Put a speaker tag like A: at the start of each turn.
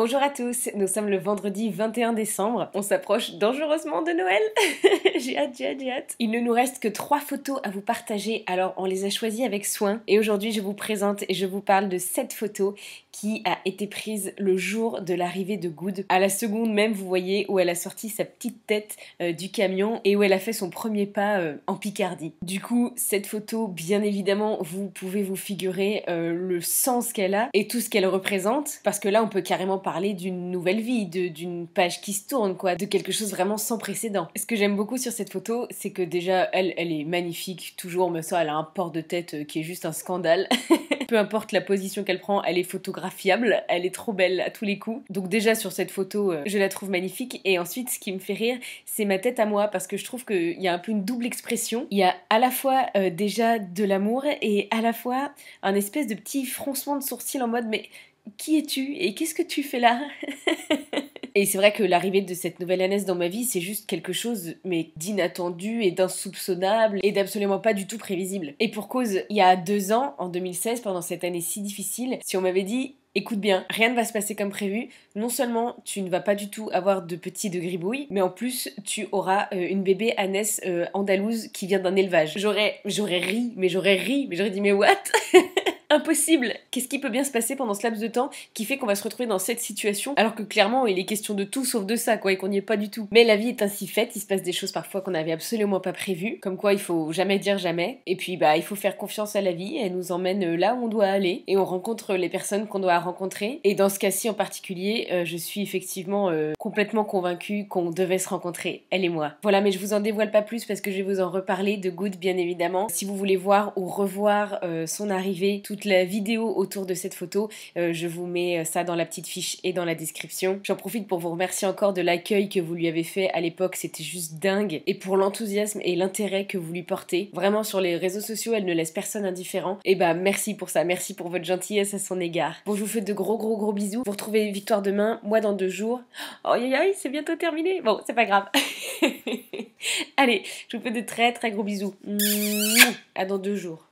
A: Bonjour à tous, nous sommes le vendredi 21 décembre, on s'approche dangereusement de Noël. J'ai hâte. Il ne nous reste que 3 photos à vous partager, alors on les a choisies avec soin. Et aujourd'hui je vous présente et je vous parle de cette photo qui a été prise le jour de l'arrivée de Good. À la seconde même, vous voyez où elle a sorti sa petite tête du camion et où elle a fait son premier pas en Picardie. Du coup, cette photo, bien évidemment, vous pouvez vous figurer le sens qu'elle a et tout ce qu'elle représente, parce que là on peut carrément parler d'une nouvelle vie, d'une page qui se tourne, quoi, de quelque chose vraiment sans précédent. Ce que j'aime beaucoup sur cette photo, c'est que déjà, elle est magnifique, toujours, mais ça, elle a un port de tête qui est juste un scandale. Peu importe la position qu'elle prend, elle est photographiable, elle est trop belle à tous les coups. Donc déjà, sur cette photo, je la trouve magnifique. Et ensuite, ce qui me fait rire, c'est ma tête à moi, parce que je trouve qu'il y a un peu une double expression. Il y a à la fois déjà de l'amour, et à la fois un espèce de petit froncement de sourcil en mode, mais qui es-tu et qu'est-ce que tu fais là? Et c'est vrai que l'arrivée de cette nouvelle ânesse dans ma vie, c'est juste quelque chose mais d'inattendu et d'insoupçonnable et d'absolument pas du tout prévisible. Et pour cause, il y a 2 ans, en 2016, pendant cette année si difficile, si on m'avait dit écoute bien, rien ne va se passer comme prévu. Non seulement tu ne vas pas du tout avoir de petits de gribouilles, mais en plus tu auras une bébé ânesse andalouse qui vient d'un élevage. J'aurais ri, mais j'aurais dit mais what? Impossible! Qu'est-ce qui peut bien se passer pendant ce laps de temps qui fait qu'on va se retrouver dans cette situation alors que clairement il est question de tout sauf de ça, quoi, et qu'on n'y est pas du tout. Mais la vie est ainsi faite, il se passe des choses parfois qu'on n'avait absolument pas prévues, comme quoi il faut jamais dire jamais, et puis il faut faire confiance à la vie, elle nous emmène là où on doit aller, et on rencontre les personnes qu'on doit rencontrer, et dans ce cas-ci en particulier, je suis effectivement complètement convaincue qu'on devait se rencontrer, elle et moi. Voilà, mais je vous en dévoile pas plus parce que je vais vous en reparler de Good, bien évidemment. Si vous voulez voir ou revoir son arrivée, toute la vidéo autour de cette photo, je vous mets ça dans la petite fiche et dans la description. J'en profite pour vous remercier encore de l'accueil que vous lui avez fait à l'époque, c'était juste dingue, et pour l'enthousiasme et l'intérêt que vous lui portez. Vraiment, sur les réseaux sociaux, elle ne laisse personne indifférent, et merci pour ça, merci pour votre gentillesse à son égard. Bon, je vous fais de gros bisous, vous retrouvez Victoire demain, moi dans 2 jours. Oh aïe aïe, c'est bientôt terminé. Bon, c'est pas grave. Allez, je vous fais de très gros bisous. À dans 2 jours.